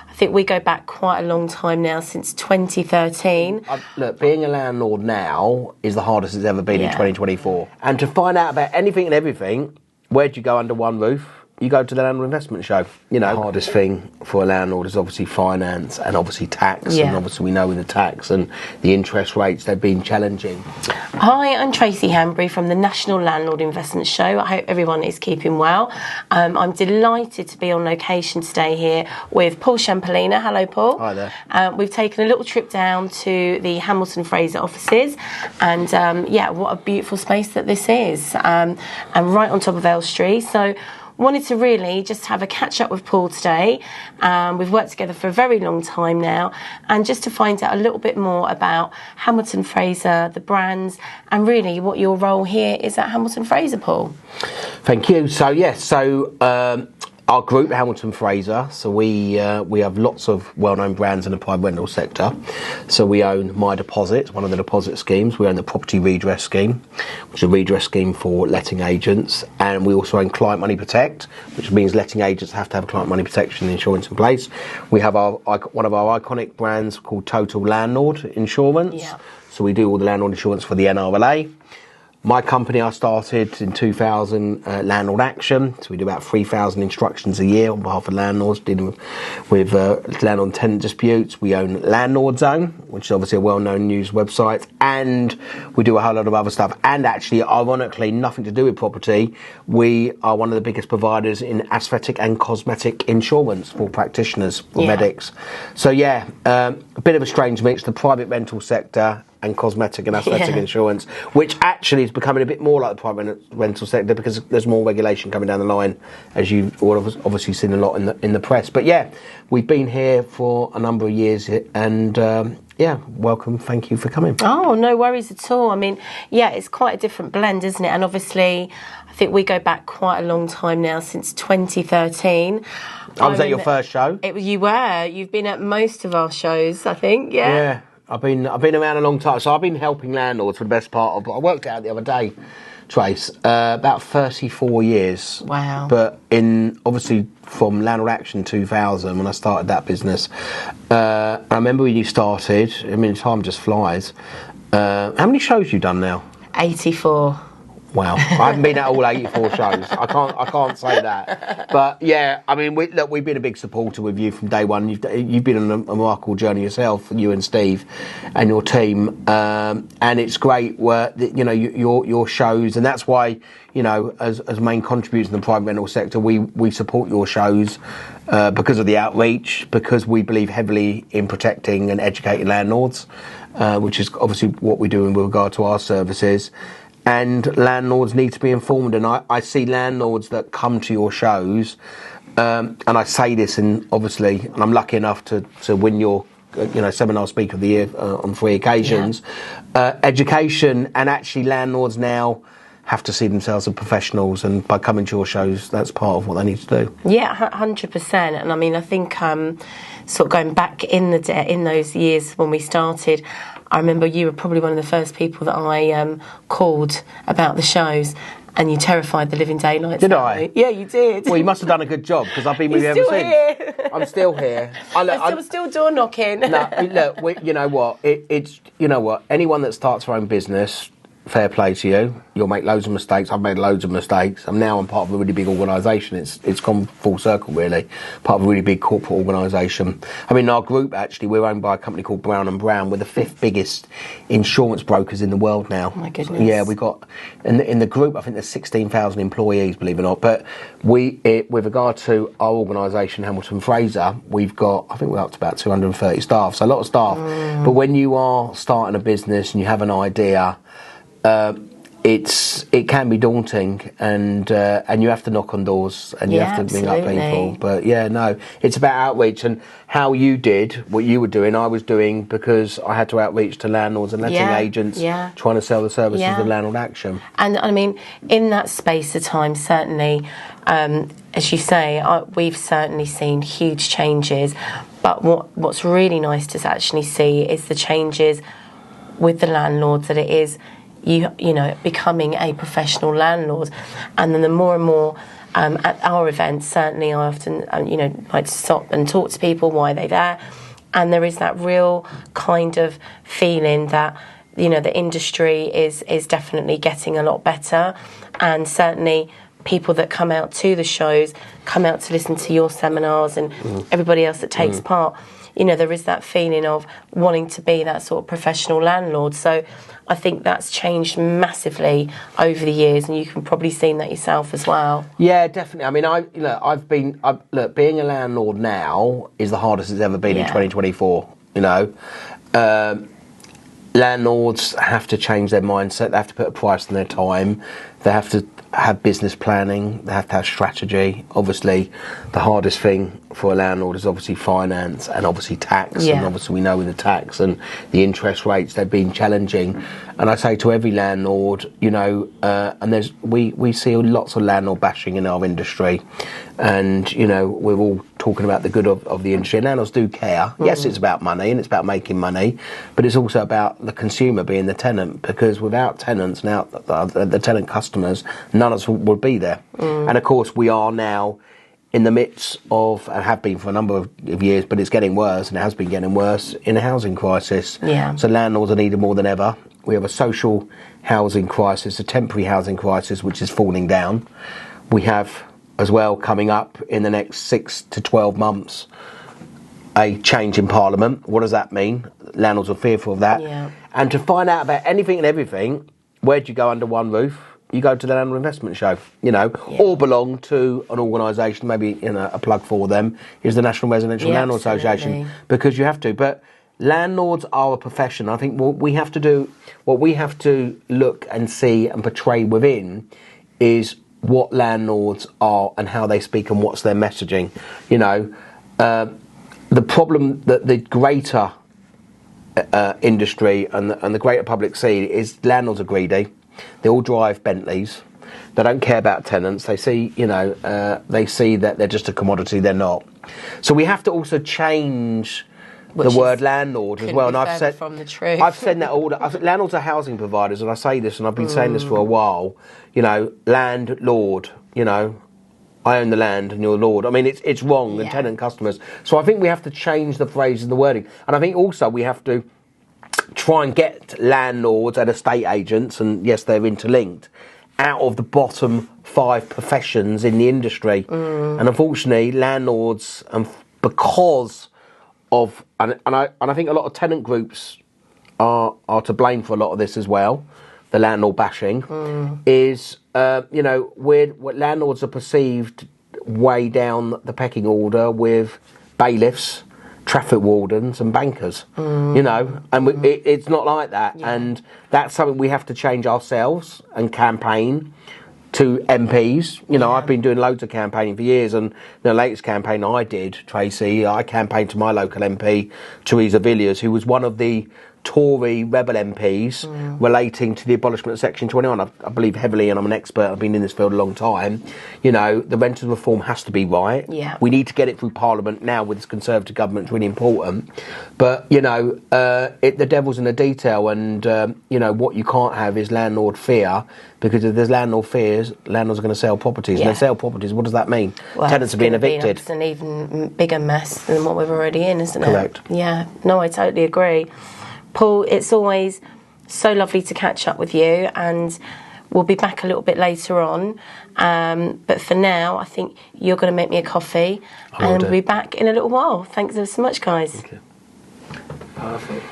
I think we go back quite a long time now, since 2013. Look, being a landlord now is the hardest it's ever been in 2024. And to find out about anything and everything, where do you go under one roof? You go to the Landlord Investment Show. You know, the hardest thing for a landlord is obviously finance and obviously tax. And obviously we know with the tax and the interest rates, they've been challenging. Hi, I'm Tracey Hanbury from the National Landlord Investment Show. I hope everyone is keeping well. I'm delighted to be on location today here with Paul Shamplina. Hello, Paul. Hi there. We've taken a little trip down to the Hamilton Fraser offices, and what a beautiful space that this is, and right on top of Elstree. So wanted to really just have a catch up with Paul today. We've worked together for a very long time now, and just to find out a little bit more about Hamilton Fraser, the brands, and really what your role here is at Hamilton Fraser, Paul. Thank you. So our group, Hamilton Fraser, so we have lots of well-known brands in the private rental sector. So we own My Deposit, one of the deposit schemes. We own the Property Redress Scheme, which is a redress scheme for letting agents. And we also own Client Money Protect, which means letting agents have to have client money protection insurance in place. We have one of our iconic brands called Total Landlord Insurance. Yeah. So we do all the landlord insurance for the NRLA. My company, I started in 2000, Landlord Action. So we do about 3,000 instructions a year on behalf of landlords dealing with landlord and tenant disputes. We own Landlord Zone, which is obviously a well-known news website, and we do a whole lot of other stuff. And actually, ironically, nothing to do with property, we are one of the biggest providers in aesthetic and cosmetic insurance for practitioners, for medics. So a bit of a strange mix, the private rental sector and cosmetic and aesthetic insurance, which actually is becoming a bit more like the private rental sector because there's more regulation coming down the line, as you've obviously seen a lot in the press. But we've been here for a number of years, and welcome. Thank you for coming. Oh, no worries at all. I mean, it's quite a different blend, isn't it? And obviously, I think we go back quite a long time now, since 2013. I was at your first show. You were. You've been at most of our shows, I think. Yeah. I've been around a long time, so I've been helping landlords for the best part of. I worked it out the other day, Trace, about 34 years. Wow! But obviously from Landlord Action 2000, when I started that business, I remember when you started. I mean, time just flies. How many shows you done now? 84. Wow, I haven't been at all 84 shows. I can't say that. But I mean, we've been a big supporter with you from day one. You've been on a remarkable journey yourself, you and Steve, and your team. And it's great where your shows, and that's why as main contributors in the private rental sector, we support your shows because of the outreach, because we believe heavily in protecting and educating landlords, which is obviously what we do in regard to our services. And landlords need to be informed, and I see landlords that come to your shows, and I say this, and obviously, and I'm lucky enough to win your Seminar Speaker of the Year on 3 occasions. Education, and actually landlords now have to see themselves as professionals, and by coming to your shows, that's part of what they need to do. Yeah, 100%. And I mean, I think sort of going back in those years when we started, I remember you were probably one of the first people that I called about the shows, and you terrified the living daylights. Did I? Yeah, you did. Well, you must have done a good job, because I've been with you ever since. Here. I'm still here. I'm still door knocking. No, look, you know what? Anyone that starts their own business, fair play to you. You'll make loads of mistakes. I've made loads of mistakes. I'm part of a really big organisation. It's gone full circle, really. Part of a really big corporate organisation. I mean, our group, actually, we're owned by a company called Brown & Brown. We're the 5th biggest insurance brokers in the world now. Oh, my goodness. Yeah, we've got, in the group, I think there's 16,000 employees, believe it or not. But with regard to our organisation, Hamilton Fraser, we've got, I think we're up to about 230 staff. So a lot of staff. But when you are starting a business and you have an idea, it can be daunting, and you have to knock on doors, and you have to bring up people. But it's about outreach, and how you did what you were doing, I was doing, because I had to outreach to landlords and letting agents trying to sell the services of Landlord Action. And I mean, in that space of time, certainly, as you say, we've certainly seen huge changes. But what's really nice to actually see is the changes with the landlords, that it is becoming a professional landlord, and then the more and more At our events, certainly I often, like to stop and talk to people why they're there. And there is that real kind of feeling that, the industry is definitely getting a lot better. And certainly people that come out to the shows, come out to listen to your seminars and everybody else that takes part, there is that feeling of wanting to be that sort of professional landlord. So I think that's changed massively over the years, and you can probably see that yourself as well. Yeah, definitely. I mean, being a landlord now is the hardest it's ever been in 2024. Landlords have to change their mindset. They have to put a price on their time. They have to have business planning. They have to have strategy. Obviously, the hardest thing for a landlord is obviously finance and obviously tax. Yeah. And obviously we know with the tax and the interest rates, they've been challenging. And I say to every landlord, and we see lots of landlord bashing in our industry. And, we're all talking about the good of the industry. And landlords do care. Yes, it's about money and it's about making money, but it's also about the consumer being the tenant, because without tenants, now the tenant customers, none of us would be there. And of course, we are now in the midst of, and have been for a number of years, but it's getting worse, and it has been getting worse, in a housing crisis. Yeah. So landlords are needed more than ever. We have a social housing crisis, a temporary housing crisis, which is falling down. We have, as well, coming up in the next 6 to 12 months, a change in Parliament. What does that mean? Landlords are fearful of that. Yeah. And to find out about anything and everything, where do you go under one roof? You go to the Landlord Investment Show, or belong to an organisation, maybe a plug for them, is the National Residential Landlord Association, because you have to. But landlords are a profession. I think what we have to look and see and portray within is what landlords are and how they speak and what's their messaging. The problem that the greater industry and the greater public see is landlords are greedy. They all drive Bentleys. They don't care about tenants. They see, they see that they're just a commodity. They're not. So we have to also change the word landlord as well. And I've said from the truth. I've said that all. Landlords are housing providers, and I say this, and I've been saying this for a while. Landlord. I own the land and you're lord. I mean, it's wrong. And tenant customers. So I think we have to change the phrase and the wording. And I think also we have to try and get landlords and estate agents, and yes, they're interlinked, out of the bottom 5 professions in the industry. And unfortunately, landlords, because of, and I think a lot of tenant groups are to blame for a lot of this as well. The landlord bashing is, landlords are perceived way down the pecking order with bailiffs, traffic wardens and bankers, and it's not like that. And that's something we have to change ourselves and campaign to MPs. I've been doing loads of campaigning for years, and the latest campaign I did, Tracey, I campaigned to my local MP, Theresa Villiers, who was one of the Tory rebel MPs relating to the abolishment of Section 21. I believe heavily, and I'm an expert, I've been in this field a long time, the rental reform has to be right. Yeah. We need to get it through Parliament now with this Conservative government. It's really important. But, the devil's in the detail, and, what you can't have is landlord fear, because if there's landlord fears, landlords are going to sell properties. And they sell properties, what does that mean? Well, tenants are being evicted. It's an even bigger mess than what we're already in, isn't it? Correct. Yeah, no, I totally agree. Paul, it's always so lovely to catch up with you, and we'll be back a little bit later on. But for now, I think you're going to make me a coffee, and we'll be back in a little while. Thanks so much, guys. Okay. Perfect.